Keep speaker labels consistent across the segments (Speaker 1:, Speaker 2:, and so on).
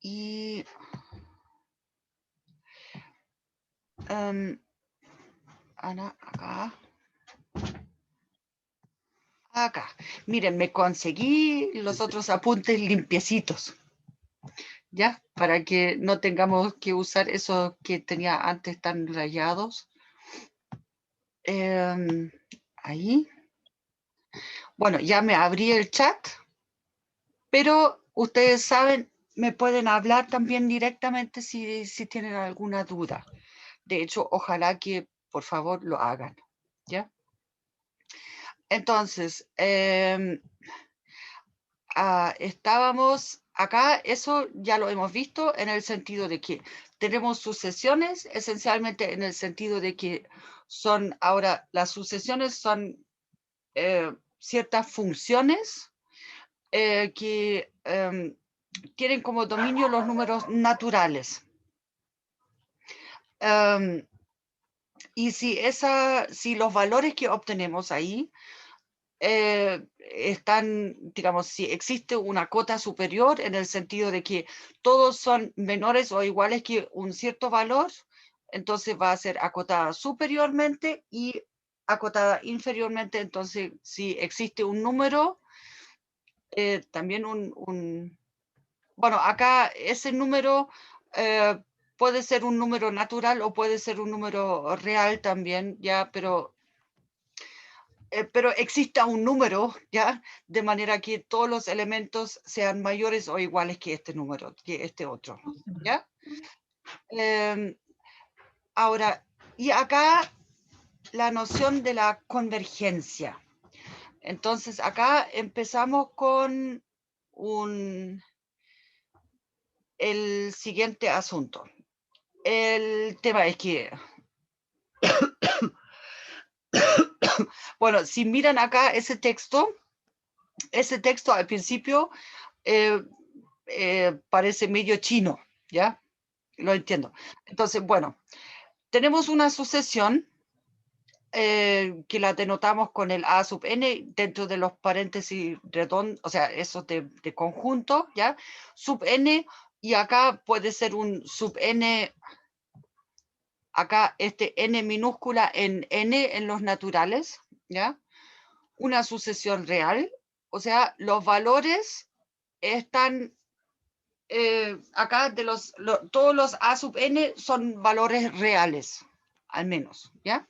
Speaker 1: Y Ana, acá. Acá. Miren, me conseguí los otros apuntes limpiecitos. ¿Ya? Para que no tengamos que usar esos que tenía antes tan rayados. Ahí. Bueno, ya me abrí el chat, pero ustedes saben, me pueden hablar también directamente si tienen alguna duda. De hecho, ojalá que por favor lo hagan. ¿Ya? Entonces, estábamos acá, eso ya lo hemos visto en el sentido de que tenemos sucesiones, esencialmente en el sentido de que son, ahora las sucesiones son ciertas funciones que tienen como dominio los números naturales. Y si los valores que obtenemos ahí están, digamos, si existe una cota superior en el sentido de que todos son menores o iguales que un cierto valor, entonces va a ser acotada superiormente y acotada inferiormente. Entonces, si existe un número, también bueno, acá ese número puede ser un número natural o puede ser un número real también, ya, pero exista un número, ¿ya? De manera que todos los elementos sean mayores o iguales que este número, que este otro, ¿ya? Ahora, y acá la noción de la convergencia. Entonces, acá empezamos con el siguiente asunto. El tema es que bueno, si miran acá ese texto al principio parece medio chino, ¿ya? Lo entiendo. Entonces, bueno, tenemos una sucesión que la denotamos con el A sub n dentro de los paréntesis redondos, o sea, eso de conjunto, ¿ya? Sub n, y acá puede ser un sub n, acá este n minúscula en n en los naturales, ¿ya? Una sucesión real, o sea, los valores están acá de todos los A sub n son valores reales, al menos, ¿ya?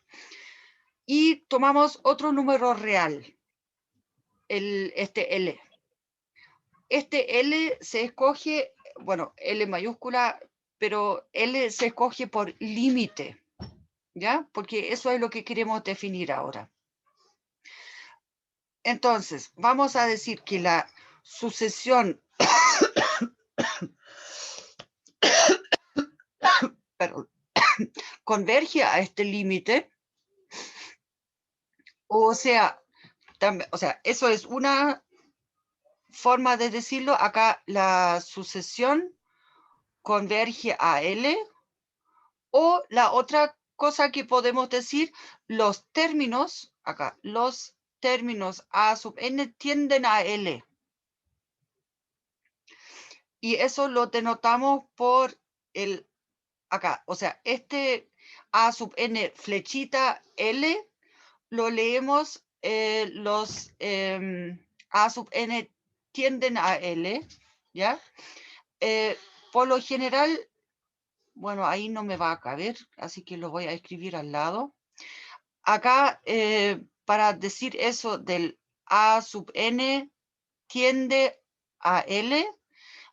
Speaker 1: Y tomamos otro número real, este L. Este L se escoge, bueno, L mayúscula, pero L se escoge por límite, ¿ya? Porque eso es lo que queremos definir ahora. Entonces, vamos a decir que la sucesión perdón, converge a este límite, o sea, eso es una forma de decirlo. Acá la sucesión converge a L, o la otra cosa que podemos decir, los términos, acá, los términos A sub n tienden a L. Y eso lo denotamos por el, acá, o sea, este A sub n flechita L, lo leemos, los A sub n tienden a L, ¿ya? Por lo general, bueno, ahí no me va a caber, así que lo voy a escribir al lado. Acá, para decir eso del A sub n tiende a L,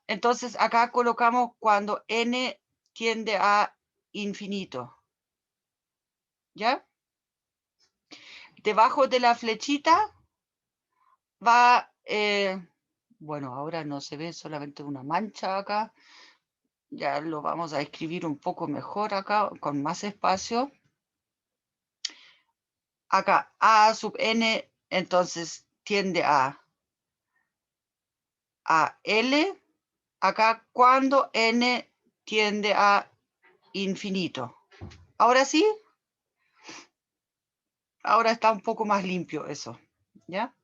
Speaker 1: entonces acá colocamos cuando n tiende a infinito, ¿ya? Debajo de la flechita va, bueno, ahora no se ve, solamente una mancha acá. Ya lo vamos a escribir un poco mejor acá, con más espacio. Acá, A sub n, entonces tiende a L, acá cuando n tiende a infinito. Ahora sí, ahora está un poco más limpio eso, ¿ya?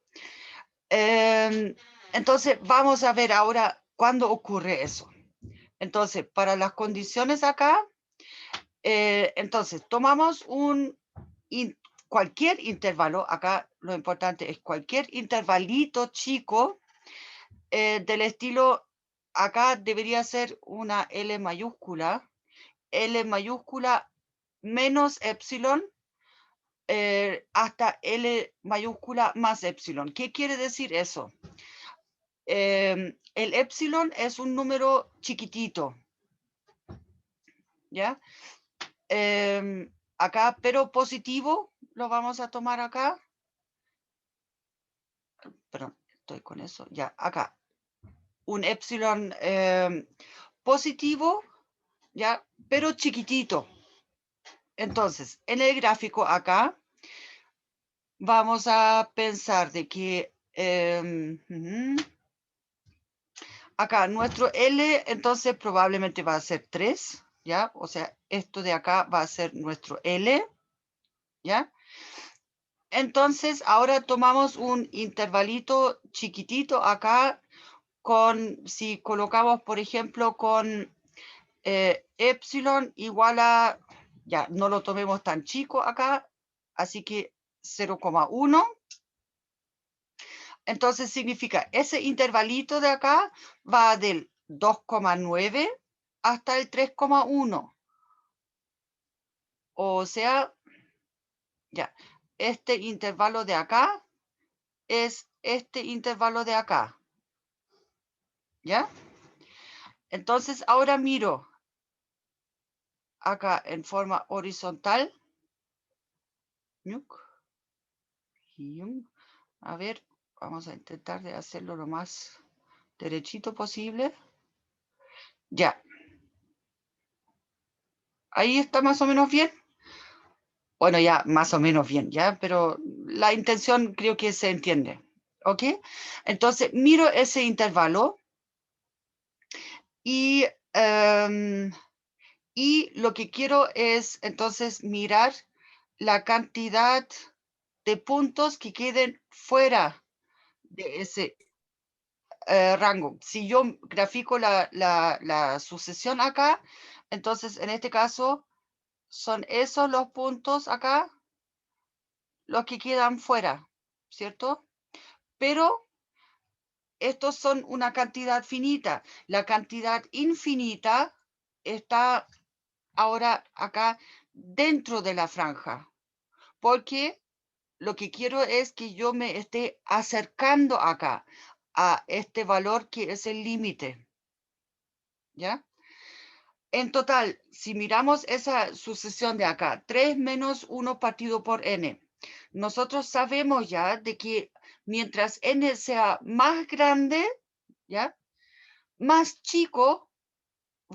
Speaker 1: Entonces, vamos a ver ahora cuándo ocurre eso. Entonces, para las condiciones acá, entonces tomamos cualquier intervalo, acá lo importante es cualquier intervalito chico del estilo, acá debería ser una L mayúscula menos epsilon hasta L mayúscula más epsilon. ¿Qué quiere decir eso? El epsilon es un número chiquitito, ¿ya? Acá, pero positivo, lo vamos a tomar acá. Perdón, estoy con eso. Ya, acá. Un epsilon positivo, ¿ya? Pero chiquitito. Entonces, en el gráfico acá, vamos a pensar de que acá nuestro L, entonces probablemente va a ser 3, ¿ya? O sea, esto de acá va a ser nuestro L, ¿ya? Entonces, ahora tomamos un intervalito chiquitito acá si colocamos, por ejemplo, con epsilon igual a, ya, no lo tomemos tan chico acá, así que 0,1. Entonces significa, ese intervalito de acá va del 2,9 hasta el 3,1. O sea, ya, este intervalo de acá es este intervalo de acá. ¿Ya? Entonces ahora miro acá en forma horizontal. A ver, vamos a intentar de hacerlo lo más derechito posible. Ya. Ahí está más o menos bien. Bueno, ya más o menos bien, ¿ya? Pero la intención creo que se entiende. ¿Ok? Entonces, miro ese intervalo y lo que quiero es entonces mirar la cantidad de puntos que queden fuera de ese rango. Si yo grafico la sucesión acá, entonces en este caso son esos los puntos acá los que quedan fuera, ¿cierto? Pero estos son una cantidad finita. La cantidad infinita está ahora acá dentro de la franja, porque lo que quiero es que yo me esté acercando acá a este valor que es el límite, ¿ya? En total, si miramos esa sucesión de acá, 3 menos 1 partido por n, nosotros sabemos ya de que mientras n sea más grande, ¿ya? Más chico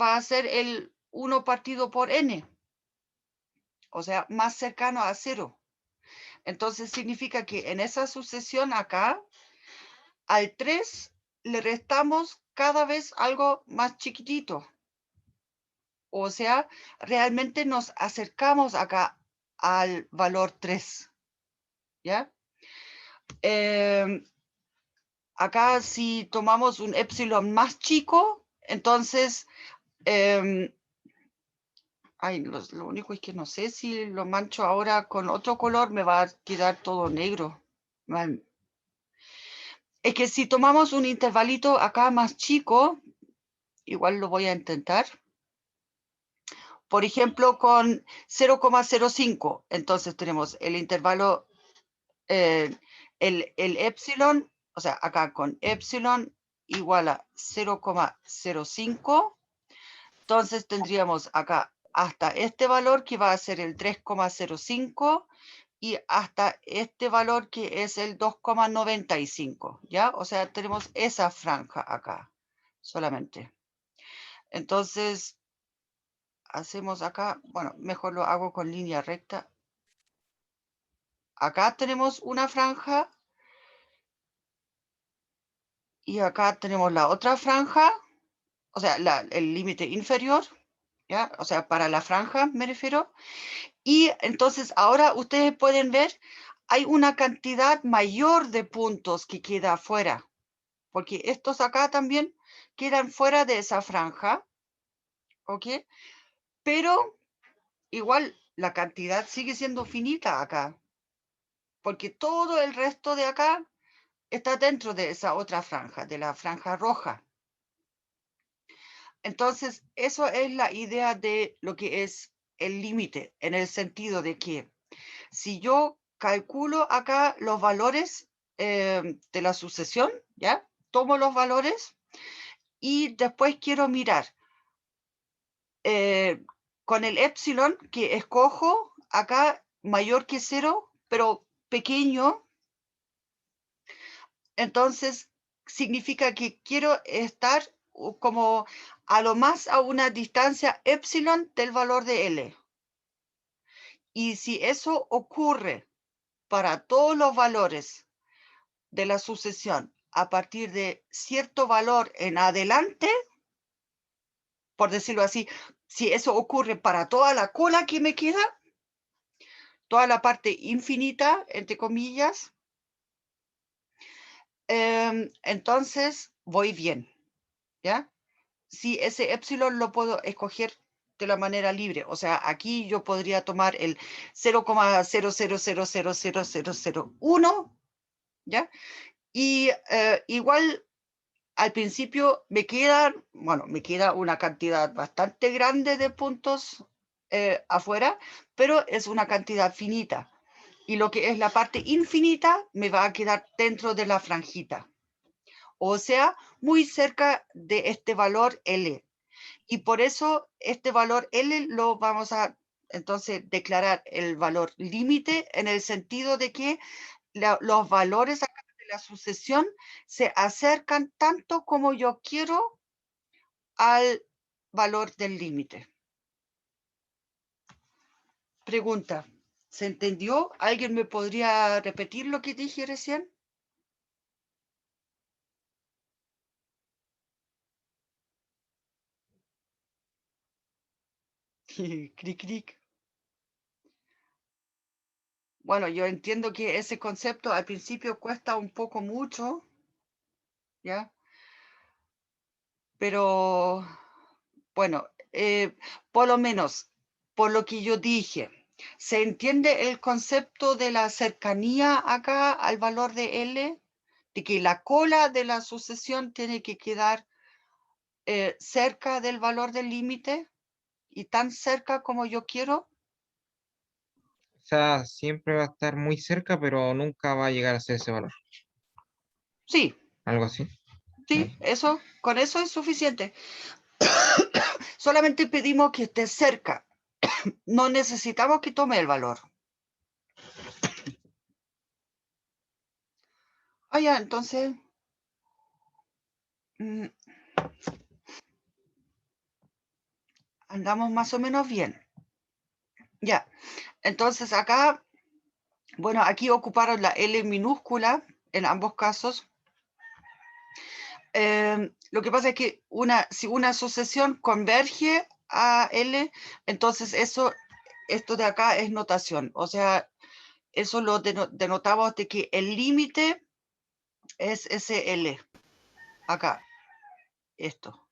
Speaker 1: va a ser el 1 partido por n, o sea, más cercano a 0. Entonces significa que en esa sucesión acá, al 3 le restamos cada vez algo más chiquitito. O sea, realmente nos acercamos acá al valor 3. ¿Ya? Acá si tomamos un epsilon más chico, entonces, lo único es que no sé si lo mancho ahora con otro color, me va a quedar todo negro. Es que si tomamos un intervalito acá más chico, igual lo voy a intentar. Por ejemplo, con 0,05. Entonces tenemos el intervalo, el epsilon, o sea, acá con epsilon igual a 0,05. Entonces tendríamos acá hasta este valor que va a ser el 3,05 y hasta este valor que es el 2,95, ¿ya? O sea, tenemos esa franja acá solamente. Entonces, hacemos acá, bueno, mejor lo hago con línea recta. Acá tenemos una franja y acá tenemos la otra franja, o sea, el límite inferior, ¿ya? O sea, para la franja me refiero. Y entonces ahora ustedes pueden ver, hay una cantidad mayor de puntos que queda afuera, porque estos acá también quedan fuera de esa franja. ¿ok? Pero igual la cantidad sigue siendo finita acá, porque todo el resto de acá está dentro de esa otra franja, de la franja roja. Entonces, eso es la idea de lo que es el límite, en el sentido de que si yo calculo acá los valores de la sucesión, ¿ya? Tomo los valores y después quiero mirar con el epsilon que escojo acá mayor que 0, pero pequeño, entonces significa que quiero estar como a lo más a una distancia epsilon del valor de L. Y si eso ocurre para todos los valores de la sucesión a partir de cierto valor en adelante, por decirlo así, si eso ocurre para toda la cola que me queda, toda la parte infinita, entre comillas, entonces voy bien, ¿ya? Si ese epsilon lo puedo escoger de la manera libre, o sea, aquí yo podría tomar el 0,000000001, ¿ya? Y igual al principio me queda una cantidad bastante grande de puntos afuera, pero es una cantidad finita. Y lo que es la parte infinita me va a quedar dentro de la franjita. O sea, muy cerca de este valor L. Y por eso este valor L lo vamos a entonces declarar el valor límite en el sentido de que los valores acá de la sucesión se acercan tanto como yo quiero al valor del límite. Pregunta, ¿se entendió? ¿Alguien me podría repetir lo que dije recién? Cric, cric. Bueno, yo entiendo que ese concepto al principio cuesta un poco mucho, ¿ya? Pero bueno, por lo menos por lo que yo dije, ¿se entiende el concepto de la cercanía acá al valor de L? De que la cola de la sucesión tiene que quedar cerca del valor del límite y tan cerca como yo quiero.
Speaker 2: O sea, siempre va a estar muy cerca, pero nunca va a llegar a ser ese valor.
Speaker 1: Sí,
Speaker 2: Algo así.
Speaker 1: sí, eso, con eso es suficiente. Solamente pedimos que esté cerca. No necesitamos que tome el valor. Ah, ya, entonces andamos más o menos bien. Ya, entonces acá, bueno, aquí ocuparon la L minúscula en ambos casos. Lo que pasa es que si una sucesión converge a L, entonces esto de acá es notación. O sea, eso lo denotamos de que el límite es ese L, acá, esto.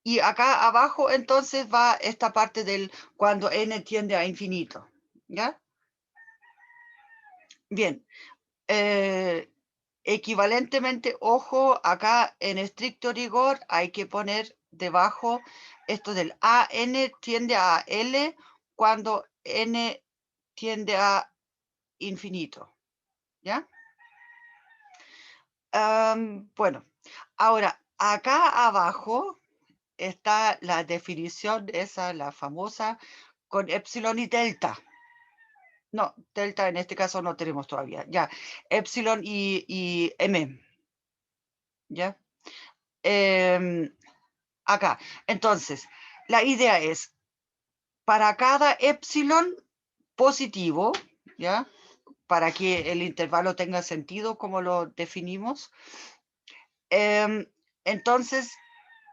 Speaker 1: Y acá abajo entonces va esta parte del cuando n tiende a infinito, ¿ya? Bien. Equivalentemente, ojo, acá en estricto rigor hay que poner debajo esto del AN tiende a L cuando n tiende a infinito, ¿ya? Bueno, ahora, acá abajo está la definición, esa, la famosa, con epsilon y delta. No, delta en este caso no tenemos todavía. Ya, epsilon y m. ¿Ya? Acá. Entonces, la idea es, para cada epsilon positivo, ¿ya? Para que el intervalo tenga sentido como lo definimos. Entonces,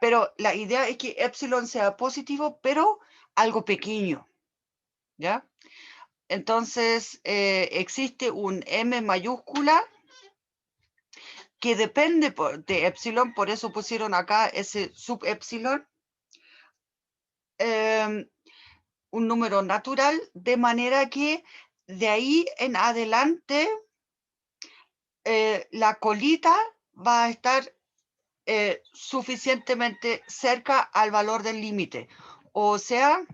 Speaker 1: pero la idea es que epsilon sea positivo, pero algo pequeño, ¿ya? Entonces, existe un M mayúscula que depende de epsilon, por eso pusieron acá ese subepsilon, un número natural, de manera que de ahí en adelante la colita va a estar suficientemente cerca al valor del límite. O sea,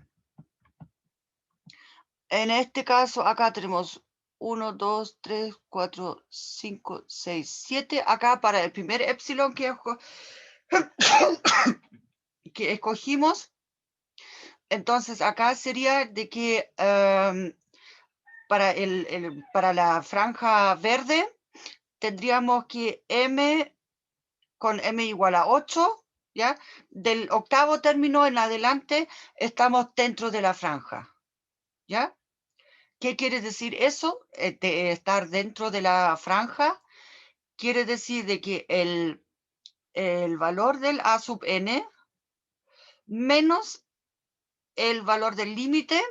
Speaker 1: en este caso acá tenemos 1, 2, 3, 4, 5, 6, 7. Acá para el primer epsilon que escogimos, entonces acá sería de que para la franja verde tendríamos que con m igual a 8, ¿ya? Del octavo término en adelante estamos dentro de la franja, ¿ya? ¿Qué quiere decir eso? De estar dentro de la franja, quiere decir de que el valor del a sub n menos el valor del límite,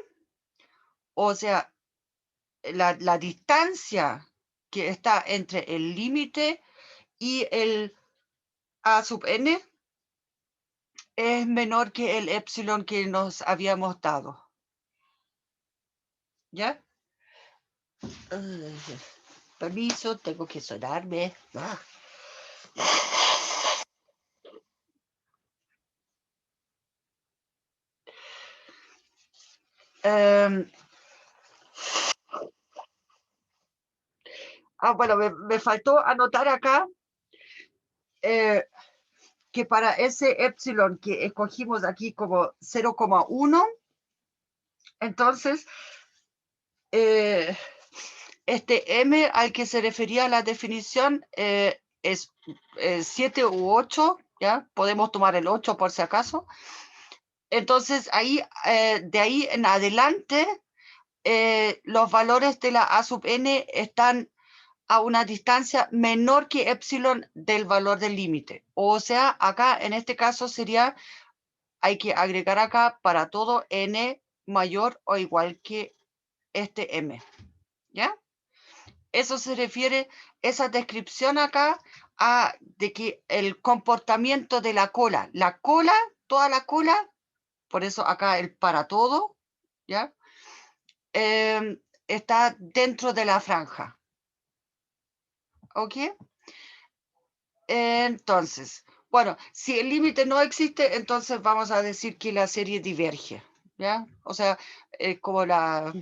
Speaker 1: o sea, la distancia que está entre el límite y el a sub n es menor que el epsilon que nos habíamos dado. ¿Ya? Permiso, tengo que sonarme. Bueno, me faltó anotar acá que para ese epsilon que escogimos aquí como 0,1, entonces este m al que se refería la definición es 7 u 8, ¿ya? Podemos tomar el 8 por si acaso. Entonces, ahí, de ahí en adelante, los valores de la a sub n están a una distancia menor que epsilon del valor del límite. O sea, acá en este caso sería, hay que agregar acá para todo n mayor o igual que este m. ¿Ya? Eso se refiere, esa descripción acá, a de que el comportamiento de la cola, toda la cola, por eso acá el para todo, ¿ya? Está dentro de la franja. ¿Ok? Entonces, bueno, si el límite no existe, entonces vamos a decir que la serie diverge, ¿ya? O sea, como la...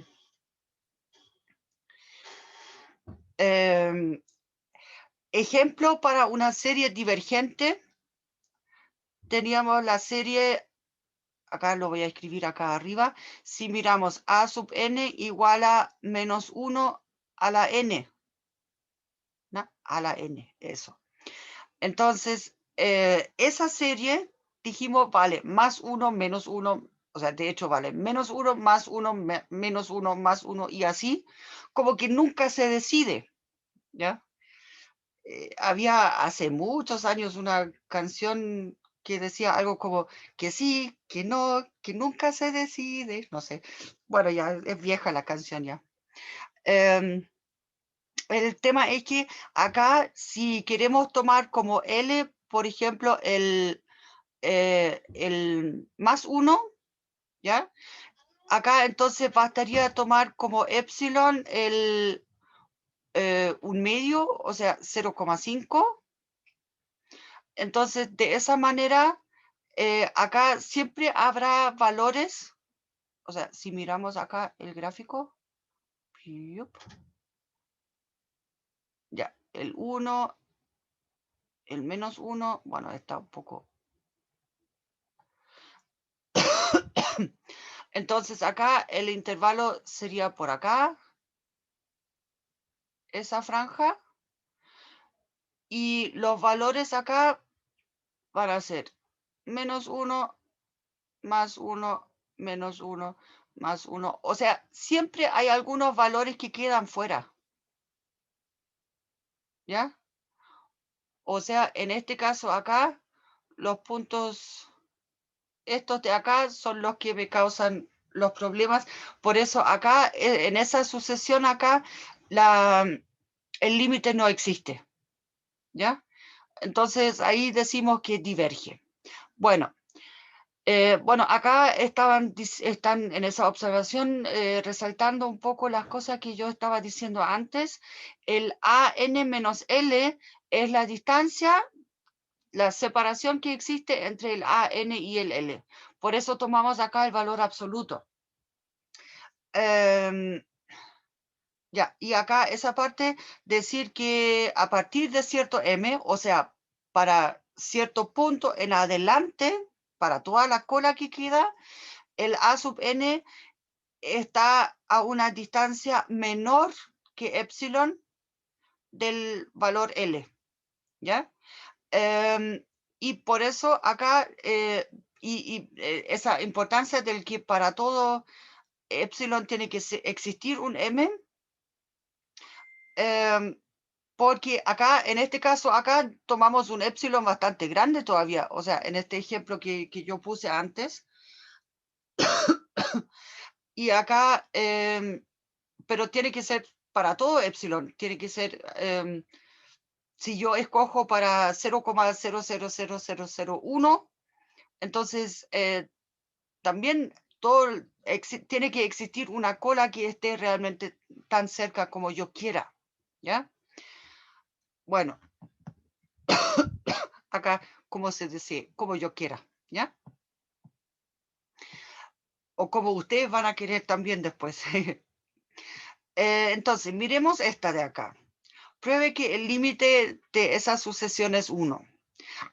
Speaker 1: ejemplo para una serie divergente, teníamos la serie, acá lo voy a escribir acá arriba, si miramos a sub n igual a menos 1 a la n, ¿no? A la n, eso. Entonces, esa serie, dijimos, vale más 1, menos 1, o sea, de hecho vale menos 1, más 1, menos 1, más 1, y así, como que nunca se decide, ¿ya? Había hace muchos años una canción que decía algo como que sí, que no, que nunca se decide, no sé. Bueno, ya es vieja la canción ya. El tema es que acá, si queremos tomar como L, por ejemplo, el más 1, ¿ya? Acá entonces bastaría tomar como epsilon un medio, o sea, 0,5. Entonces, de esa manera, acá siempre habrá valores, o sea, si miramos acá el gráfico, ya, el 1, el menos 1, bueno, está un poco... Entonces, acá el intervalo sería por acá, esa franja, y los valores acá van a ser menos 1, más 1, menos 1, más 1. O sea, siempre hay algunos valores que quedan fuera. ¿Ya? O sea, en este caso acá, los puntos, estos de acá son los que me causan los problemas. Por eso acá, en esa sucesión acá, el límite no existe. ¿Ya? Entonces ahí decimos que diverge. Bueno, Bueno, acá están en esa observación resaltando un poco las cosas que yo estaba diciendo antes. El AN menos L es la distancia, la separación que existe entre el AN y el L. Por eso tomamos acá el valor absoluto. Em, ya, y acá esa parte, decir que a partir de cierto M, o sea, para cierto punto en adelante, para toda la cola que queda, el A sub n está a una distancia menor que epsilon del valor L, ¿ya? Y por eso acá, esa importancia del que para todo epsilon tiene que existir un M, em, porque acá, en este caso, acá tomamos un epsilon bastante grande todavía, o sea, en este ejemplo que yo puse antes, y acá, pero tiene que ser para todo epsilon, tiene que ser, si yo escojo para 0,000001, entonces también tiene que existir una cola que esté realmente tan cerca como yo quiera, ¿ya? Bueno, acá, como se dice, como yo quiera, ¿ya? O como ustedes van a querer también después. Entonces, miremos esta de acá. Pruebe que el límite de esa sucesión es 1.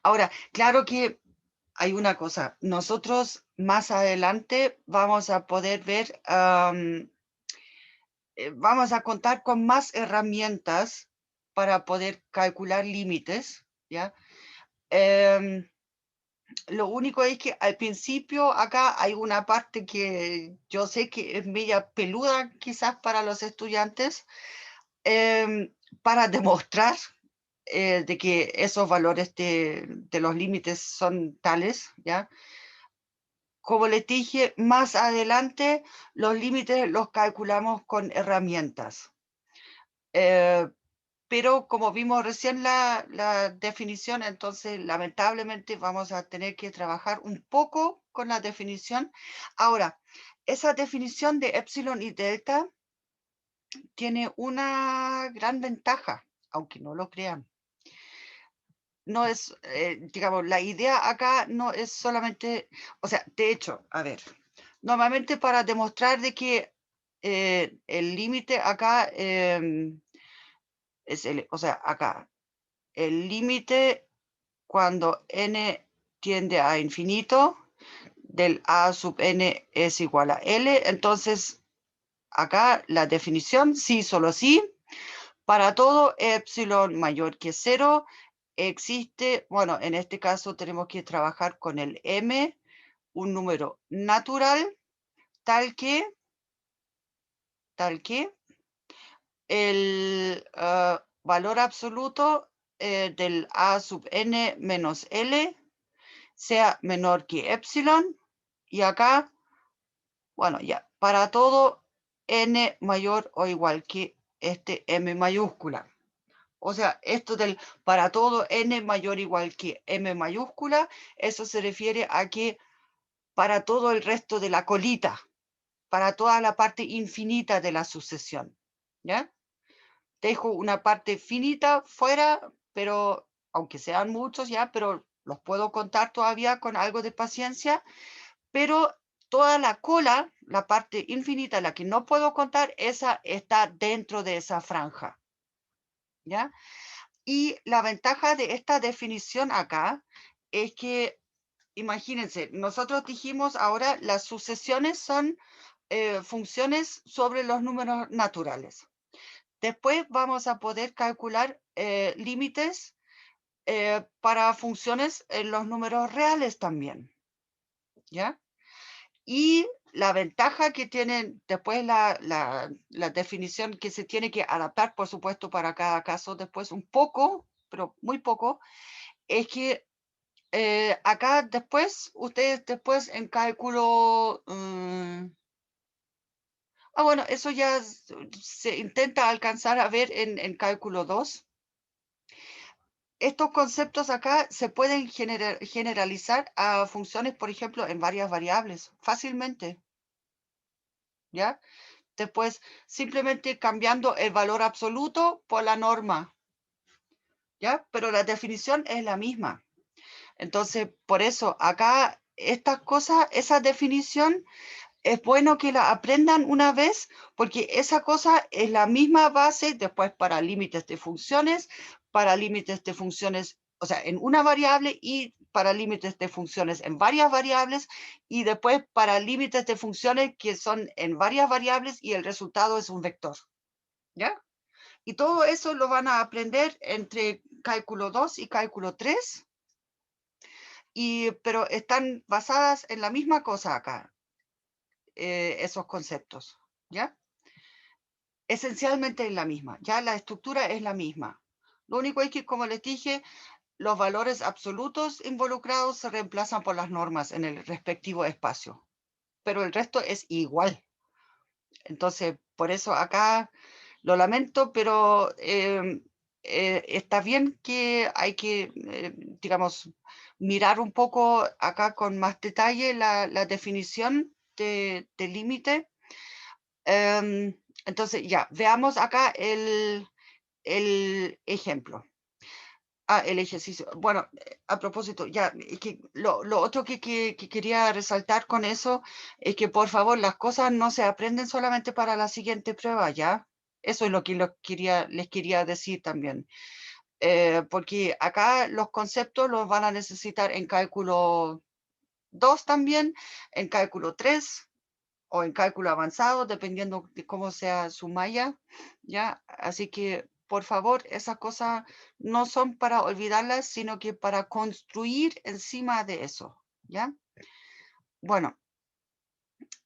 Speaker 1: Ahora, claro que hay una cosa. Nosotros más adelante vamos a poder ver, vamos a contar con más herramientas para poder calcular límites, ¿ya? Lo único es que al principio acá hay una parte que yo sé que es media peluda quizás para los estudiantes, para demostrar de que esos valores de los límites son tales, ¿ya? Como les dije, más adelante los límites los calculamos con herramientas. Pero como vimos recién la definición, entonces lamentablemente vamos a tener que trabajar un poco con la definición. Ahora, esa definición de epsilon y delta tiene una gran ventaja, aunque no lo crean. No es, digamos, la idea acá no es solamente, o sea, de hecho, a ver, normalmente para demostrar de que el límite acá es o sea, acá, el límite cuando n tiende a infinito del a sub n es igual a L, entonces acá la definición, sí, solo sí, para todo epsilon mayor que 0 existe, bueno, en este caso tenemos que trabajar con el m, un número natural, tal que el valor absoluto del a sub n menos L sea menor que epsilon, y acá, bueno, ya, para todo n mayor o igual que este m mayúscula. O sea, esto del para todo n mayor o igual que m mayúscula, eso se refiere a que para todo el resto de la colita, para toda la parte infinita de la sucesión, ¿ya? Dejo una parte finita fuera, pero aunque sean muchos ya, pero los puedo contar todavía con algo de paciencia, pero toda la cola, la parte infinita, la que no puedo contar, esa está dentro de esa franja, ¿ya? Y la ventaja de esta definición acá es que, imagínense, nosotros dijimos ahora las sucesiones son funciones sobre los números naturales. Después vamos a poder calcular límites para funciones en los números reales también, ¿ya? Y la ventaja que tienen después la definición que se tiene que adaptar, por supuesto, para cada caso después un poco, pero muy poco, es que acá después, ustedes después en cálculo, bueno, eso ya se intenta alcanzar a ver en cálculo 2. estos conceptos acá se pueden generalizar a funciones, por ejemplo, en varias variables, fácilmente, ¿ya? Después, simplemente cambiando el valor absoluto por la norma, ¿ya? Pero la definición es la misma. Entonces, por eso, acá, estas cosas, esa definición, es bueno que la aprendan una vez, porque esa cosa es la misma base después para límites de funciones, o sea, en una variable y para límites de funciones en varias variables, y después para límites de funciones que son en varias variables y el resultado es un vector, ¿ya? Y todo eso lo van a aprender entre cálculo 2 y cálculo 3, pero están basadas en la misma cosa acá, esos conceptos, ¿ya? Esencialmente es la misma, ya la estructura es la misma. Lo único es que, como les dije, los valores absolutos involucrados se reemplazan por las normas en el respectivo espacio, pero el resto es igual. Entonces, por eso acá lo lamento, pero está bien que hay que, digamos, mirar un poco acá con más detalle la definición de límite. Entonces, ya, veamos acá el ejemplo. El ejercicio. Bueno, a propósito, ya, es que lo otro que quería resaltar con eso es que, por favor, las cosas no se aprenden solamente para la siguiente prueba, ¿ya? Eso es lo que les quería decir también. Porque acá los conceptos los van a necesitar en cálculo 2 también, en cálculo 3 o en cálculo avanzado, dependiendo de cómo sea su malla, ¿ya? Así que, por favor, esas cosas no son para olvidarlas, sino que para construir encima de eso, ¿ya? Bueno,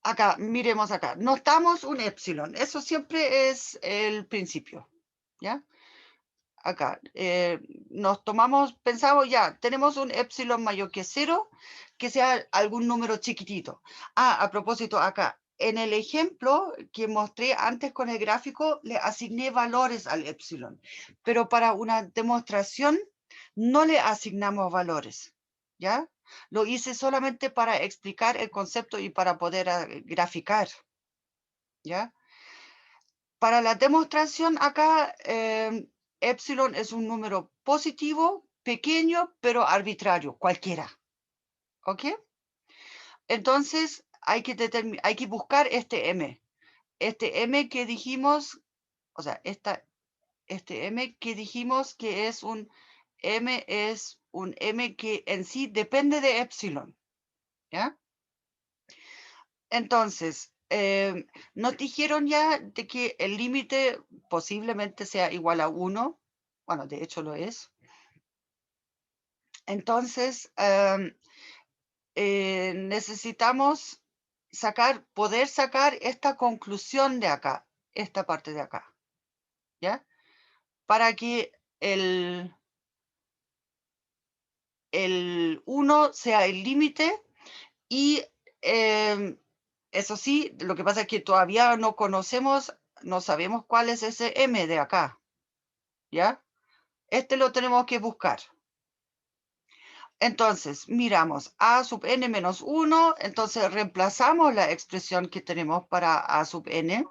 Speaker 1: acá, miremos acá. Notamos un epsilon. Eso siempre es el principio, ¿ya? Acá, pensamos ya, tenemos un epsilon mayor que 0, que sea algún número chiquitito. A propósito, acá, en el ejemplo que mostré antes con el gráfico, le asigné valores al epsilon, pero para una demostración no le asignamos valores, ¿ya? Lo hice solamente para explicar el concepto y para poder graficar, ¿ya? Para la demostración acá, epsilon es un número positivo, pequeño, pero arbitrario, cualquiera. ¿Ok? Entonces, hay que buscar este m. Este m que dijimos, o sea, este m que dijimos que es un m que en sí depende de epsilon. ¿Ya? Entonces, nos dijeron ya de que el límite posiblemente sea igual a 1. Bueno, de hecho lo es. Entonces, necesitamos poder sacar esta conclusión de acá, esta parte de acá, ¿ya? Para que el 1 sea el límite y eso sí, lo que pasa es que todavía no sabemos cuál es ese m de acá, ¿ya? Este lo tenemos que buscar. Entonces, miramos a sub n menos 1, entonces reemplazamos la expresión que tenemos para a sub n,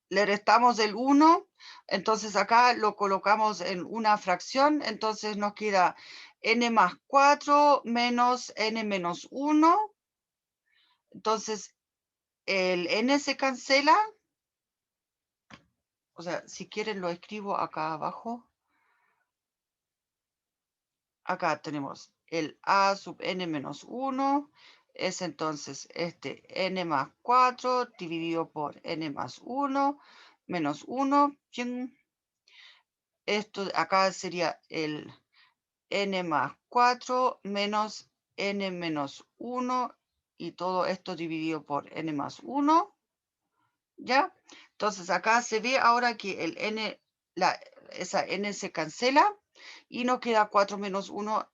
Speaker 1: le restamos el 1, entonces acá lo colocamos en una fracción, entonces nos queda n más 4 menos n menos 1, entonces el n se cancela, o sea, si quieren lo escribo acá abajo. Acá tenemos el a sub n menos 1, es entonces este n más 4 dividido por n más 1 menos 1. Esto acá sería el n más 4 menos n menos 1 y todo esto dividido por n más 1. ¿Ya? Entonces acá se ve ahora que el n, esa n se cancela y nos queda 4 menos 1,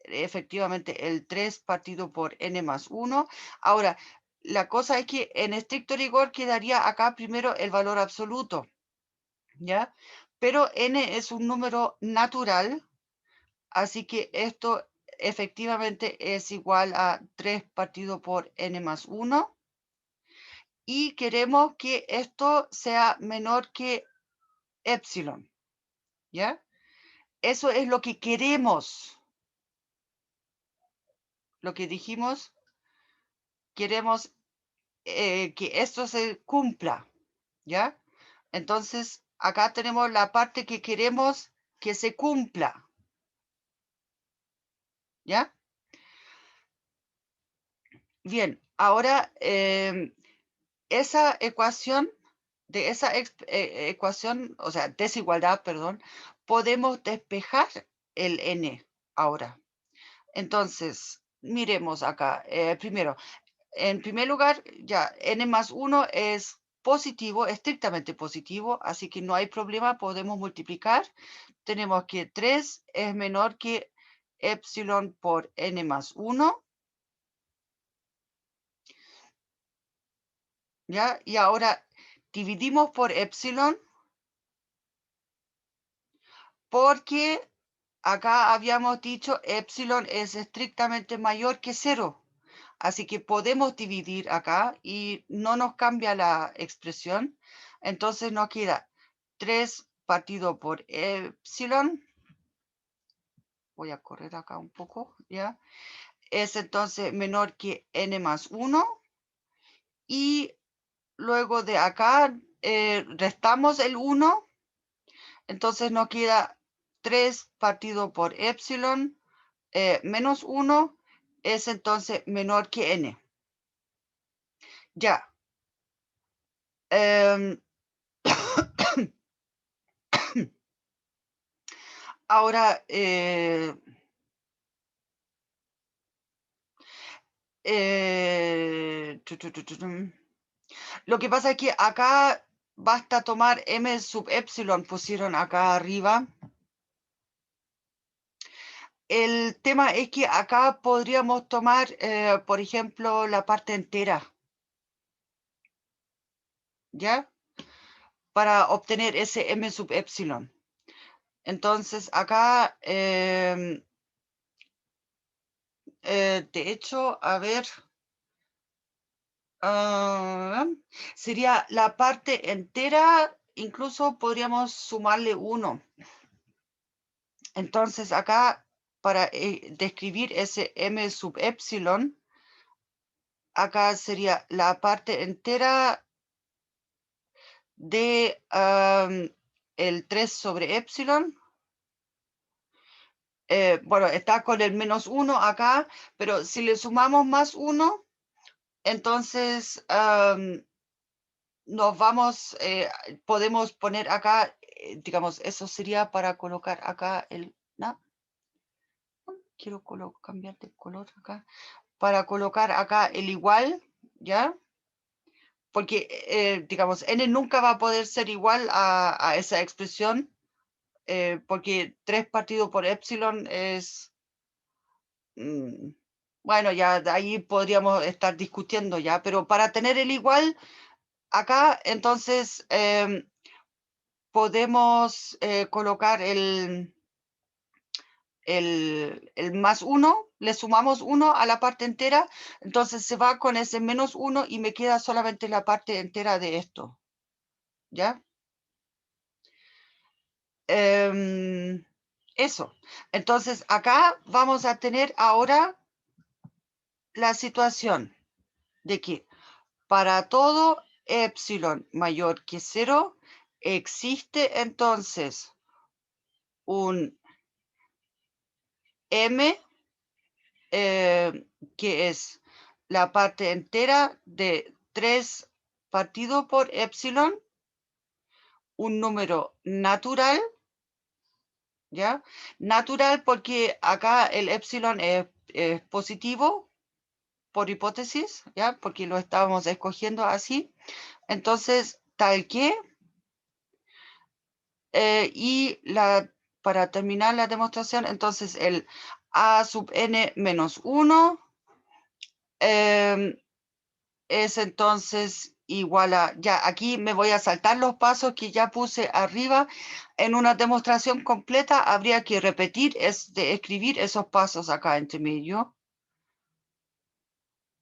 Speaker 1: efectivamente el 3 partido por n más 1. Ahora, la cosa es que en estricto rigor quedaría acá primero el valor absoluto, ¿ya? pero n es un número natural, así que esto efectivamente es igual a 3 partido por n más 1. Y queremos que esto sea menor que epsilon, ¿ya? Eso es lo que queremos. Lo que dijimos, queremos que esto se cumpla, ¿ya? Entonces, acá tenemos la parte que queremos que se cumpla, ¿ya? Bien, ahora esa ecuación, de esa ecuación, o sea, desigualdad, perdón, podemos despejar el n ahora. Entonces, miremos acá. Primero, en primer lugar, ya n más 1 es positivo, estrictamente positivo, así que no hay problema, podemos multiplicar. Tenemos que 3 es menor que epsilon por n más 1. ¿Ya? Y ahora dividimos por epsilon porque acá habíamos dicho epsilon es estrictamente mayor que 0. Así que podemos dividir acá y no nos cambia la expresión. Entonces nos queda 3 partido por epsilon. Voy a correr acá un poco, ¿ya? Es entonces menor que n más 1. Y luego de acá restamos el 1. Entonces nos queda 3 partido por epsilon menos 1 es entonces menor que n. Ya. Ahora, lo que pasa es que acá basta tomar m sub epsilon, pusieron acá arriba. El tema es que acá podríamos tomar, por ejemplo, la parte entera, ¿ya? Para obtener ese m sub epsilon. Entonces, acá, de hecho, a ver, sería la parte entera, incluso podríamos sumarle 1. Entonces, acá, para describir ese m sub epsilon, acá sería la parte entera de el 3 sobre epsilon. Bueno, está con el menos 1 acá, pero si le sumamos más 1, entonces nos vamos, podemos poner acá, digamos, eso sería para colocar acá el, no, quiero cambiar de color acá, para colocar acá el igual, ¿ya? Porque, digamos, n nunca va a poder ser igual a esa expresión, porque 3 partido por epsilon es, bueno, ya de ahí podríamos estar discutiendo ya, pero para tener el igual acá, entonces podemos colocar el más 1, le sumamos 1 a la parte entera, entonces se va con ese menos 1 y me queda solamente la parte entera de esto, ¿ya? Eso. Entonces, acá vamos a tener ahora la situación de que para todo epsilon mayor que 0, existe entonces un m que es la parte entera de 3 partido por epsilon, un número natural, ¿ya? Natural porque acá el epsilon es positivo, por hipótesis, ¿ya? Porque lo estábamos escogiendo así. Entonces, tal que, y para terminar la demostración, entonces el a sub n menos 1 es entonces igual a, ya aquí me voy a saltar los pasos que ya puse arriba. En una demostración completa habría que repetir, escribir esos pasos acá entre medio.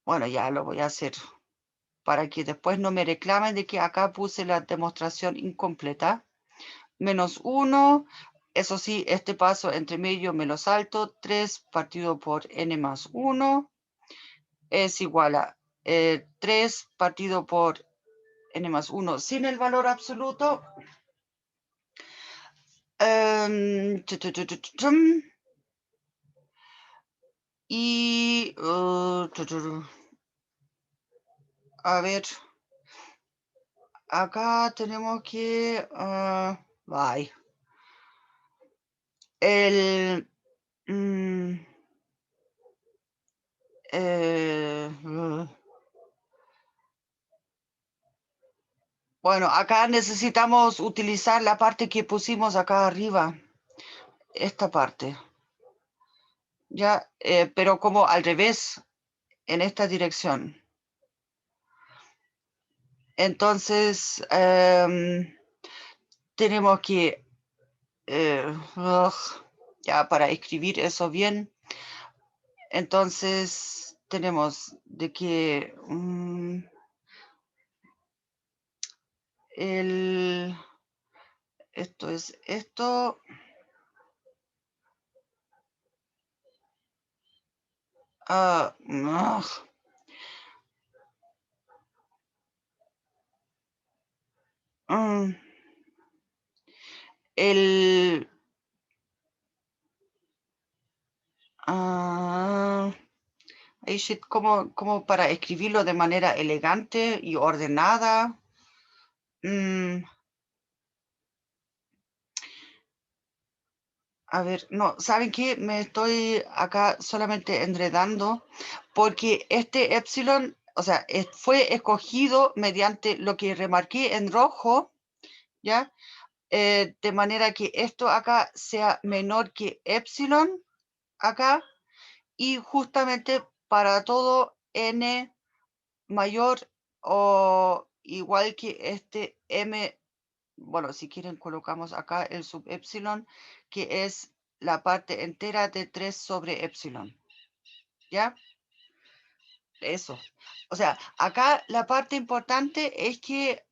Speaker 1: Bueno, ya lo voy a hacer para que después no me reclamen de que acá puse la demostración incompleta. -1, eso sí, este paso entre medio me lo salto. 3 partido por n más 1 es igual a 3 partido por n más 1 sin el valor absoluto. Y a ver, acá tenemos que bye. El bueno, acá necesitamos utilizar la parte que pusimos acá arriba, esta parte, ya, pero como al revés, en esta dirección. Entonces, tenemos que, ya para escribir eso bien, entonces tenemos de que esto es esto. El ay, shit, como para escribirlo de manera elegante y ordenada. A ver, no, ¿saben qué? Me estoy acá solamente enredando porque este epsilon, o sea, fue escogido mediante lo que remarqué en rojo, ¿ya? De manera que esto acá sea menor que epsilon acá, y justamente para todo n mayor o igual que este m, bueno, si quieren colocamos acá el sub epsilon, que es la parte entera de 3 sobre epsilon, ¿ya? Eso. O sea, acá la parte importante es que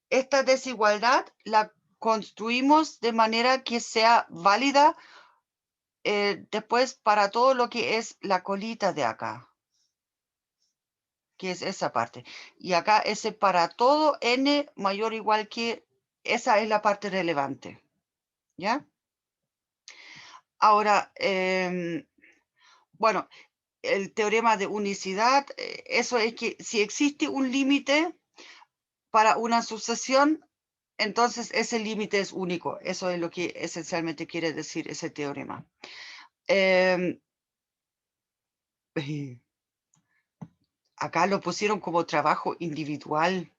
Speaker 1: esta desigualdad la construimos de manera que sea válida después para todo lo que es la colita de acá, que es esa parte. Y acá ese para todo n mayor o igual que, esa es la parte relevante, ¿ya? Ahora, bueno, el teorema de unicidad, eso es que si existe un límite para una sucesión, entonces ese límite es único. Eso es lo que esencialmente quiere decir ese teorema. Acá lo pusieron como trabajo individual.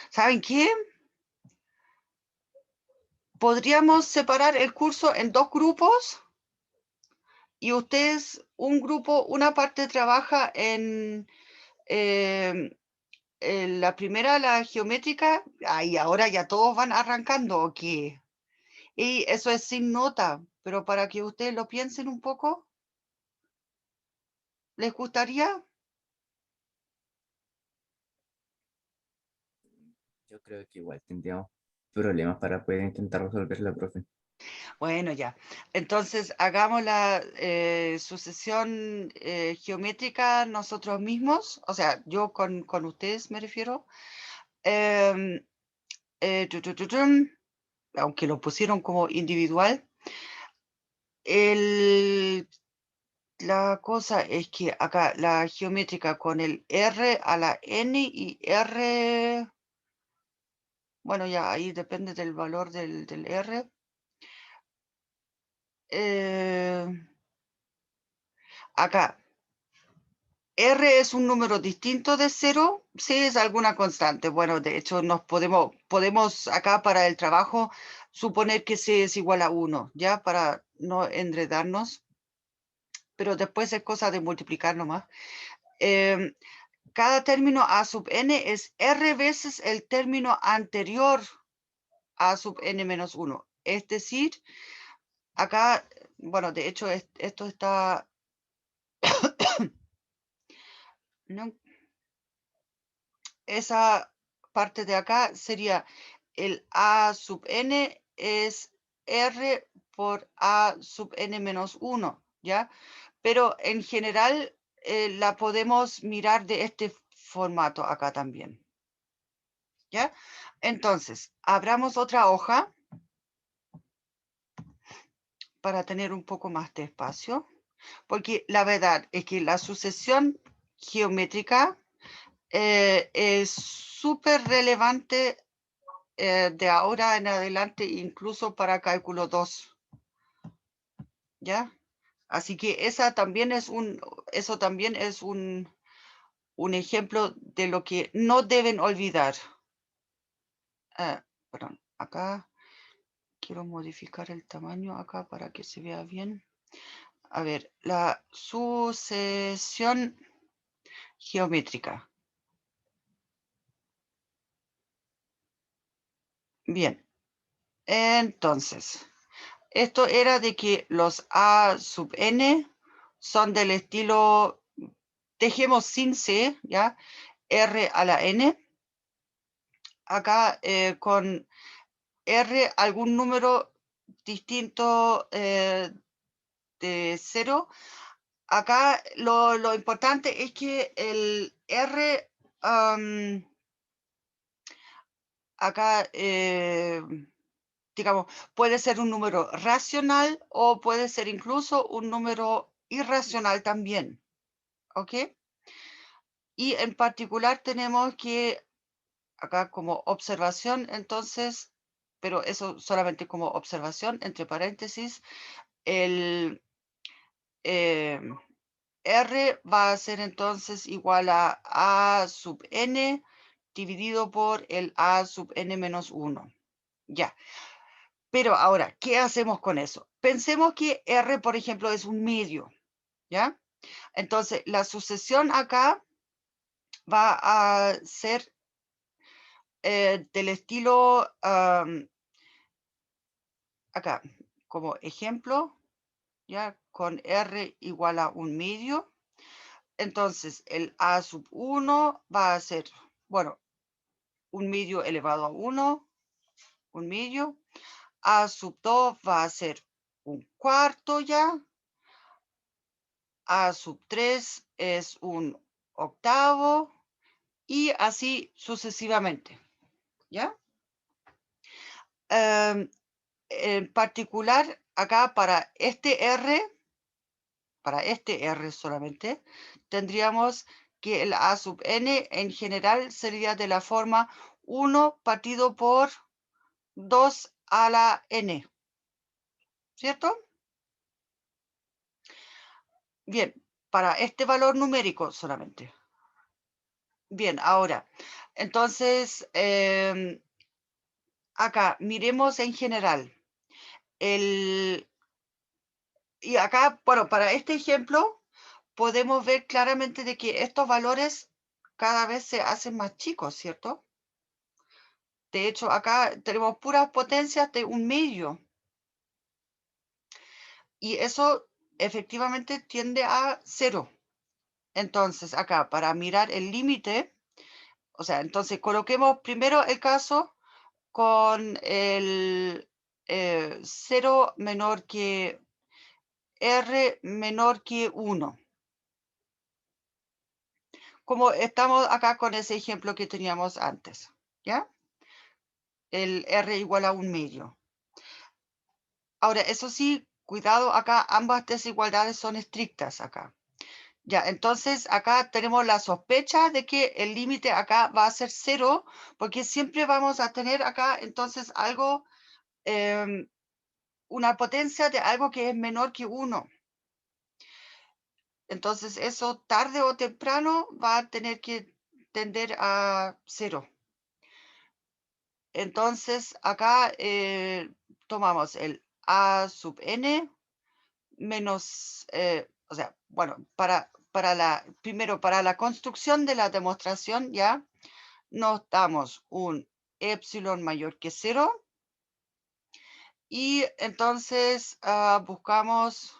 Speaker 1: ¿Saben qué? Podríamos separar el curso en 2 grupos y ustedes, un grupo, una parte trabaja en la primera, la geométrica, y ahora ya todos van arrancando, ¿o qué? Y eso es sin nota, pero para que ustedes lo piensen un poco, ¿les gustaría?
Speaker 3: Yo creo que igual tendríamos problemas para poder intentar resolverla, profe.
Speaker 1: Bueno, ya. Entonces, hagamos la sucesión geométrica nosotros mismos, o sea, yo con ustedes me refiero. Em, aunque lo pusieron como individual. La cosa es que acá la geométrica con el R a la N y R, bueno, ya ahí depende del valor del R. Acá, R es un número distinto de 0, sí es alguna constante. Bueno, de hecho, podemos acá para el trabajo suponer que C es igual a 1, ¿ya? Para no enredarnos, pero después es cosa de multiplicar nomás. Cada término a sub n es r veces el término anterior a sub n menos 1. Es decir, acá, bueno, de hecho esto está... no, esa parte de acá sería el a sub n es r por a sub n menos 1, ¿ya? Pero en general la podemos mirar de este formato acá también, ¿ya? Entonces, abramos otra hoja para tener un poco más de espacio, porque la verdad es que la sucesión geométrica es súper relevante de ahora en adelante, incluso para cálculo 2, ¿ya? Así que eso también es un ejemplo de lo que no deben olvidar. Perdón, acá quiero modificar el tamaño acá para que se vea bien. A ver, la sucesión geométrica. Bien, entonces, esto era de que los a sub n son del estilo, dejemos sin c, ¿ya? R a la n. Acá con r algún número distinto de 0. Acá lo importante es que el r acá, digamos, puede ser un número racional o puede ser incluso un número irracional también, ¿ok? Y en particular tenemos que, acá como observación, entonces, pero eso solamente como observación, entre paréntesis, el R va a ser entonces igual a sub n dividido por el a sub n menos 1. Ya. Pero ahora, ¿qué hacemos con eso? Pensemos que R, por ejemplo, es un medio, ¿ya? Entonces, la sucesión acá va a ser del estilo, acá, como ejemplo, ¿ya? Con R igual a un medio. Entonces, el A sub 1 va a ser, bueno, un medio elevado a 1, un medio. A sub 2 va a ser un cuarto ya. A sub 3 es un octavo y así sucesivamente, ¿ya? En particular, acá para este R solamente, tendríamos que el A sub n en general sería de la forma 1 partido por 2 a la n, ¿cierto? Bien, para este valor numérico solamente. Bien, ahora, entonces, acá miremos en general. Y acá, bueno, para este ejemplo, podemos ver claramente de que estos valores cada vez se hacen más chicos, ¿cierto? De hecho, acá tenemos puras potencias de un medio. Y eso efectivamente tiende a 0. Entonces, acá, para mirar el límite, o sea, entonces coloquemos primero el caso con el 0 menor que R menor que 1. Como estamos acá con ese ejemplo que teníamos antes, ¿ya? El R igual a un medio. Ahora, eso sí, cuidado acá, ambas desigualdades son estrictas acá. Ya, entonces acá tenemos la sospecha de que el límite acá va a ser 0, porque siempre vamos a tener acá entonces algo, una potencia de algo que es menor que 1. Entonces eso tarde o temprano va a tener que tender a 0. Entonces acá tomamos el A sub n menos, o sea, bueno, primero para la construcción de la demostración ya nos damos un epsilon mayor que 0 y entonces buscamos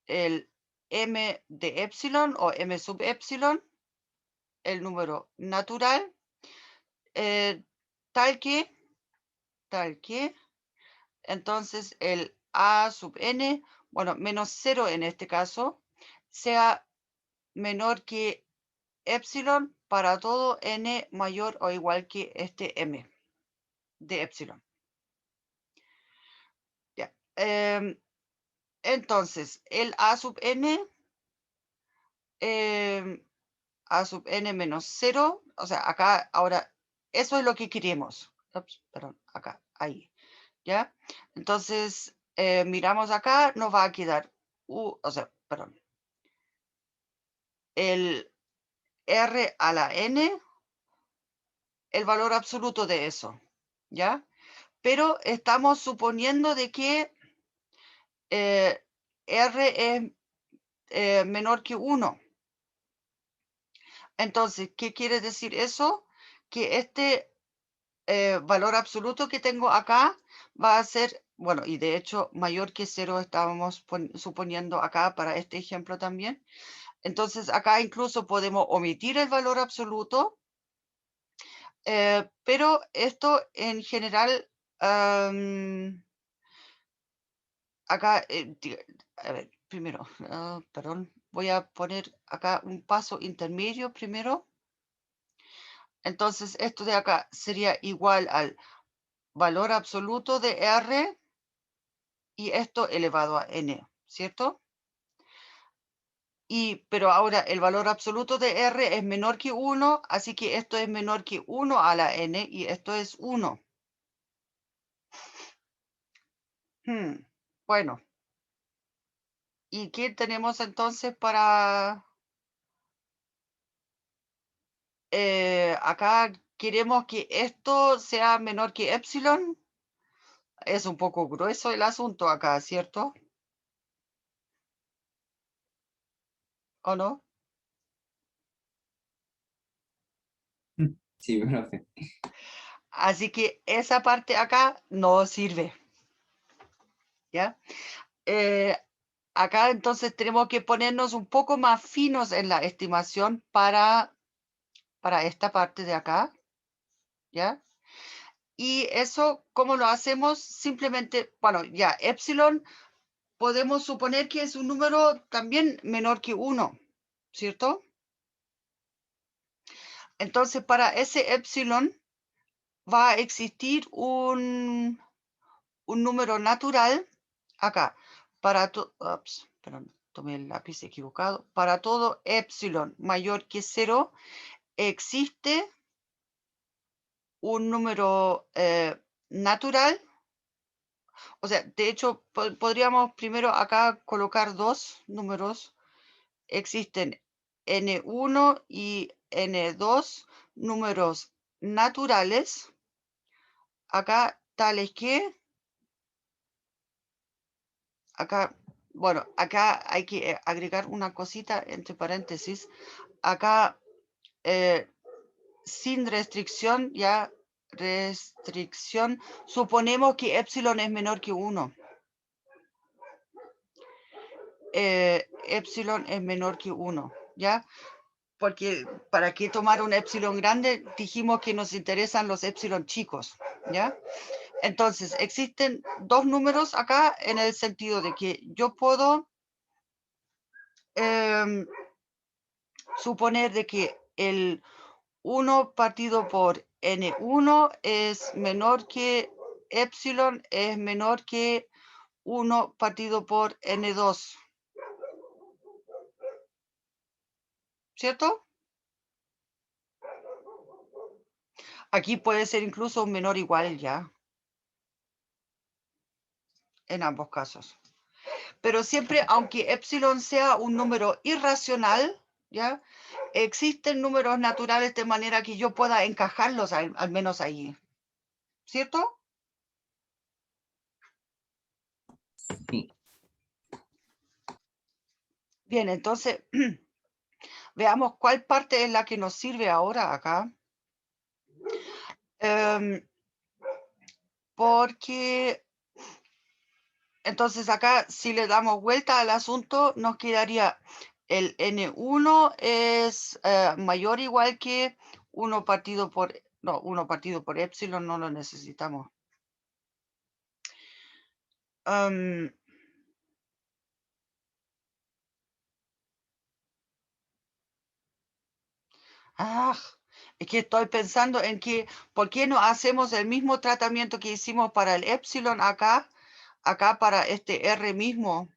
Speaker 1: el m de epsilon o m sub epsilon, el número natural, tal que, entonces el a sub n, bueno, menos 0 en este caso, sea menor que epsilon para todo n mayor o igual que este m de epsilon. Ya. Entonces, el a sub n, a sub n menos 0, o sea, acá ahora, eso es lo que queremos. Ups, perdón, acá, ahí, ¿ya? Entonces, miramos acá, nos va a quedar, o sea, perdón, el r a la n, el valor absoluto de eso, ¿ya? Pero estamos suponiendo de que r es menor que 1. Entonces, ¿qué quiere decir eso? Que este valor absoluto que tengo acá va a ser, bueno, y de hecho mayor que 0 estábamos suponiendo acá para este ejemplo también. Entonces, acá incluso podemos omitir el valor absoluto, pero esto en general, acá, a ver, primero, perdón, voy a poner acá un paso intermedio primero. Entonces, esto de acá sería igual al valor absoluto de R y esto elevado a N, ¿cierto? Pero ahora el valor absoluto de R es menor que 1, así que esto es menor que 1 a la N y esto es 1. Bueno. ¿Y qué tenemos entonces para... acá queremos que esto sea menor que epsilon? Es un poco grueso el asunto acá, ¿cierto? ¿O no?
Speaker 3: Sí, profe.
Speaker 1: Así que esa parte acá no sirve. ¿Ya? Acá entonces tenemos que ponernos un poco más finos en la estimación para esta parte de acá. ¿Ya? Y eso, ¿cómo lo hacemos? Simplemente, bueno, ya, epsilon podemos suponer que es un número también menor que 1, ¿cierto? Entonces, para ese epsilon va a existir un número natural acá. Perdón, tomé el lápiz equivocado. Para todo epsilon mayor que 0 existe un número natural. O sea, de hecho, podríamos primero acá colocar dos números. Existen N1 y N2 números naturales, acá tales que, acá, bueno, acá hay que agregar una cosita entre paréntesis, acá sin restricción, ya restricción, suponemos que epsilon es menor que 1. Epsilon es menor que 1, ¿ya? Porque ¿para qué tomar un epsilon grande? Dijimos que nos interesan los epsilon chicos, ¿ya? Entonces, existen dos números acá en el sentido de que yo puedo suponer de que el 1 partido por N1 es menor que epsilon, es menor que 1 partido por N2, ¿cierto? Aquí puede ser incluso un menor igual ya, en ambos casos. Pero siempre, aunque epsilon sea un número irracional, ¿ya? Existen números naturales de manera que yo pueda encajarlos al menos ahí, ¿cierto?
Speaker 3: Sí.
Speaker 1: Bien, entonces veamos cuál parte es la que nos sirve ahora acá. Porque entonces acá, si le damos vuelta al asunto, nos quedaría el N1 es mayor o igual que 1 partido por, no, 1 partido por epsilon, no lo necesitamos. Es que estoy pensando en que, ¿por qué no hacemos el mismo tratamiento que hicimos para el epsilon acá para este R mismo?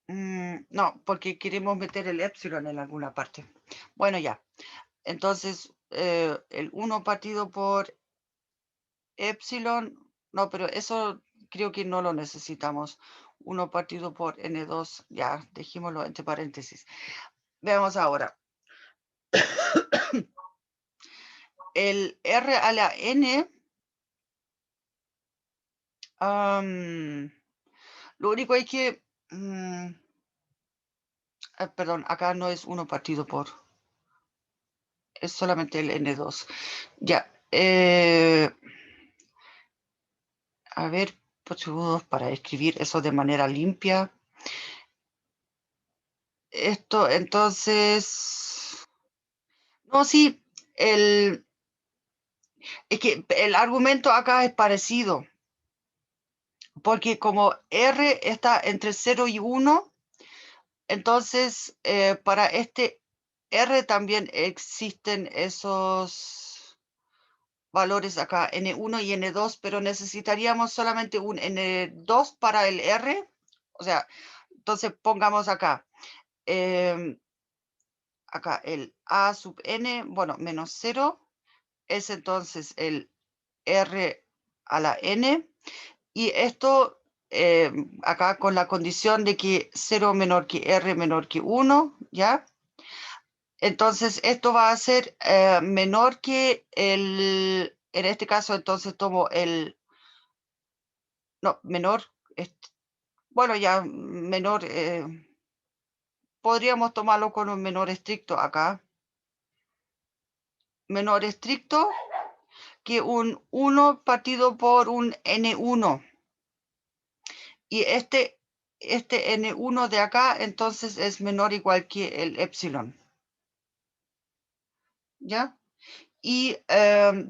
Speaker 1: No, porque queremos meter el epsilon en alguna parte. Bueno, ya. Entonces, el 1 partido por epsilon, no, pero eso creo que no lo necesitamos. 1 partido por N2, ya, dejémoslo entre paréntesis. Veamos ahora. El R a la N, lo único es que, perdón, acá no es 1 partido por, es solamente el N2. Ya, a ver, para escribir eso de manera limpia. Esto, entonces, no, sí, es que el argumento acá es parecido, porque como R está entre 0 y 1, entonces para este R también existen esos valores acá, N1 y N2, pero necesitaríamos solamente un N2 para el R, o sea, entonces pongamos acá, acá el A sub N, bueno, menos 0, es entonces el R a la N, y esto acá con la condición de que 0 menor que R menor que 1, ¿ya? Entonces esto va a ser menor que el, en este caso entonces tomo el, no, menor, bueno ya, menor, podríamos tomarlo con un menor estricto acá. Menor estricto que un 1 partido por un N1. Y este N1 de acá, entonces, es menor o igual que el epsilon. ¿Ya? Y,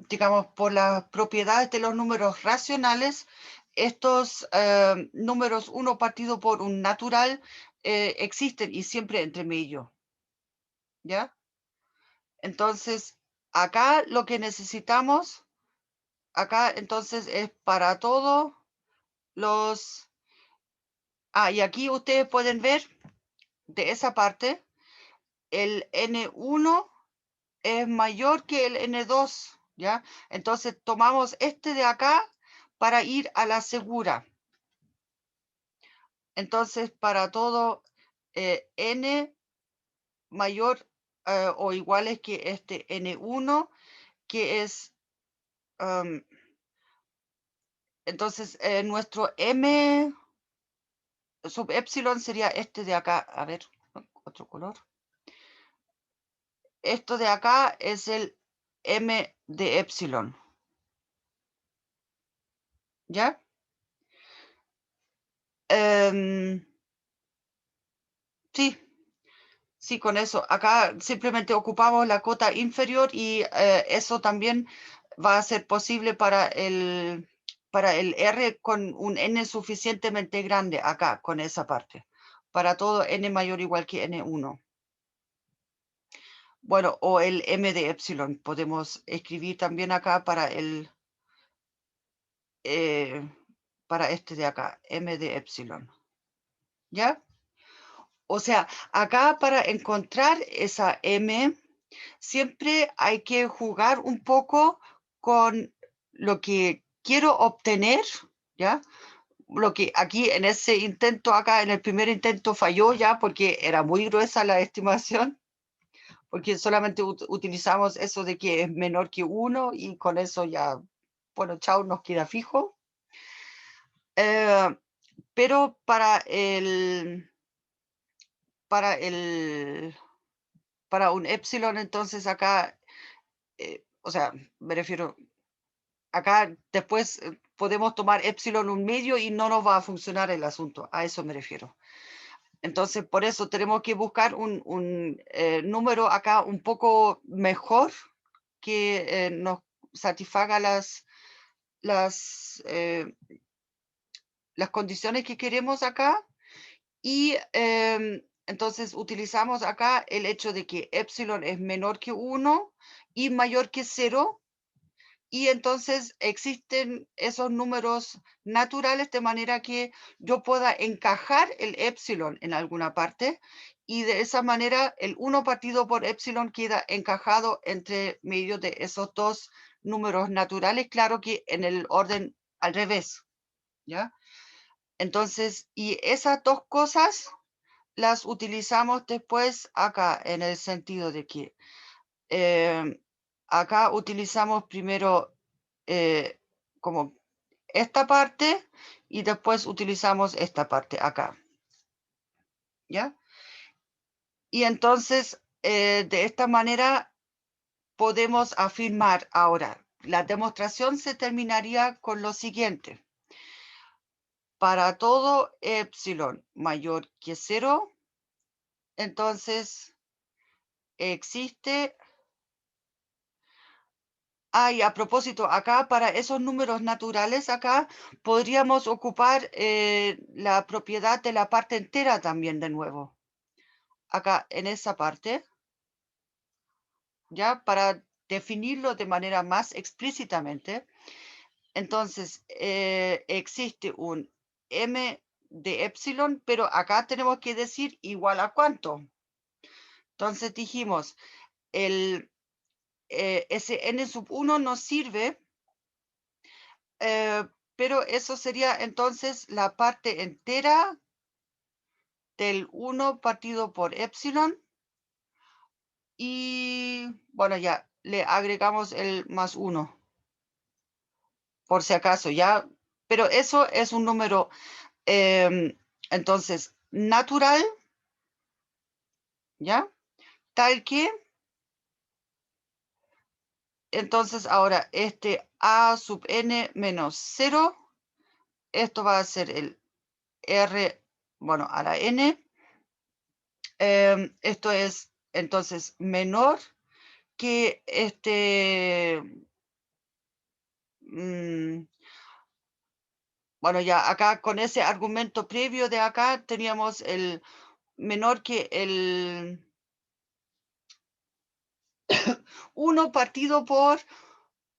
Speaker 1: digamos, por las propiedades de los números racionales, estos números 1 partido por un natural existen y siempre entre medio. ¿Ya? Entonces, acá lo que necesitamos, acá entonces es para todos los... y aquí ustedes pueden ver de esa parte, el N1 es mayor que el N2, ¿ya? Entonces tomamos este de acá para ir a la segura. Entonces, para todo N mayor o iguales que este N1, que es, entonces, nuestro M sub epsilon sería este de acá. A ver, otro color. Esto de acá es el M de epsilon. ¿Ya? Sí, sí, con eso. Acá simplemente ocupamos la cota inferior y eso también va a ser posible para el R con un N suficientemente grande acá, con esa parte. Para todo N mayor o igual que N1. Bueno, o el M de epsilon. Podemos escribir también acá para el... para este de acá, M de epsilon. ¿Ya? O sea, acá para encontrar esa M, siempre hay que jugar un poco con lo que quiero obtener, ¿ya? Lo que aquí en ese intento, acá en el primer intento falló ya porque era muy gruesa la estimación, porque solamente utilizamos eso de que es menor que 1 y con eso ya bueno, chao nos queda fijo. Pero para un epsilon, entonces acá, o sea, me refiero, acá después podemos tomar epsilon un medio y no nos va a funcionar el asunto, a eso me refiero. Entonces, por eso tenemos que buscar un número acá un poco mejor que nos satisfaga las condiciones que queremos acá. Y entonces utilizamos acá el hecho de que epsilon es menor que 1 y mayor que 0. Y entonces existen esos números naturales de manera que yo pueda encajar el epsilon en alguna parte y de esa manera el 1 partido por epsilon queda encajado entre medio de esos dos números naturales, claro que en el orden al revés, ¿ya? Entonces, y esas dos cosas las utilizamos después acá en el sentido de que acá utilizamos primero como esta parte y después utilizamos esta parte acá. ¿Ya? Y entonces de esta manera podemos afirmar ahora. La demostración se terminaría con lo siguiente. Para todo epsilon mayor que 0, entonces existe... y a propósito, acá para esos números naturales, acá podríamos ocupar la propiedad de la parte entera también de nuevo. Acá en esa parte, ya para definirlo de manera más explícitamente. Entonces, existe un m de epsilon, pero acá tenemos que decir igual a cuánto. Entonces dijimos, ese n sub 1 nos sirve, pero eso sería entonces la parte entera del 1 partido por epsilon. Y bueno, ya le agregamos el más 1. Por si acaso, ya. Pero eso es un número, entonces, natural, ¿ya? Tal que, entonces ahora este a sub n menos 0, esto va a ser el r, bueno, a la n. Esto es entonces menor que bueno, ya acá con ese argumento previo de acá teníamos el menor que el 1 partido por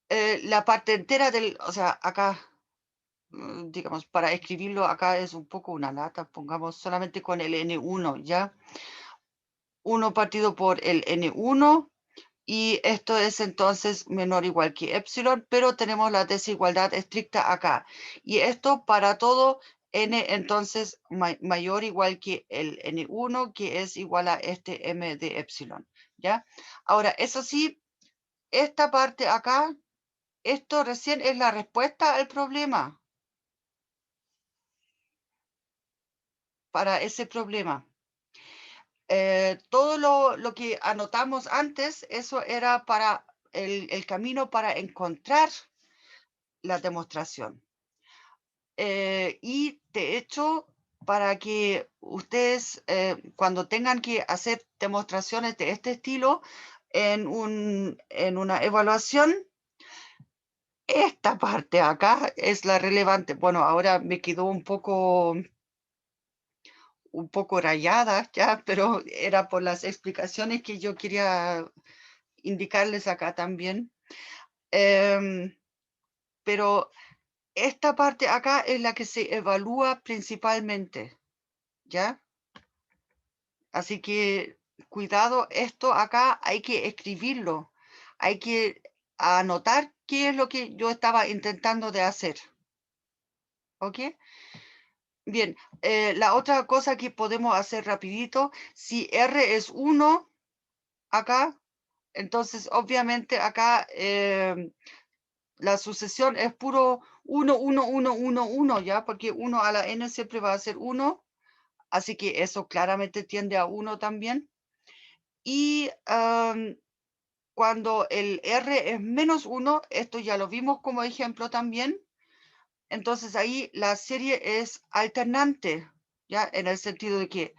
Speaker 1: la parte entera del, o sea, acá, digamos, para escribirlo acá es un poco una lata, pongamos solamente con el N1, ¿ya? 1 partido por el N1, y esto es entonces menor o igual que epsilon, pero tenemos la desigualdad estricta acá. Y esto para todo n entonces mayor o igual que el N1, que es igual a este m de epsilon, ¿ya? Ahora, eso sí, esta parte acá, esto recién es la respuesta al problema. Para ese problema. Todo lo que anotamos antes, eso era para el camino para encontrar la demostración. Y de hecho, para que ustedes cuando tengan que hacer demostraciones de este estilo en una evaluación, esta parte acá es la relevante. Bueno, ahora me quedó un poco rayada ya, pero era por las explicaciones que yo quería indicarles acá también. Pero esta parte acá es la que se evalúa principalmente, ¿ya? Así que cuidado, esto acá hay que escribirlo, hay que anotar qué es lo que yo estaba intentando de hacer. ¿Ok? Bien, la otra cosa que podemos hacer rapidito, si R es 1 acá, entonces obviamente acá la sucesión es puro 1, 1, 1, 1, 1, ¿ya? Porque 1 a la n siempre va a ser 1, así que eso claramente tiende a 1 también. Y cuando el R es menos 1, esto ya lo vimos como ejemplo también, entonces ahí la serie es alternante, ¿ya? En el sentido de que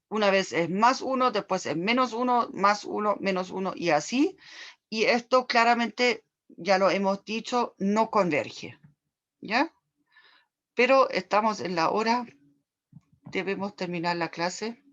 Speaker 1: una vez es más 1, después es menos 1, más 1, menos 1 y así. Y esto claramente, ya lo hemos dicho, no converge, ¿ya? Pero estamos en la hora, debemos terminar la clase.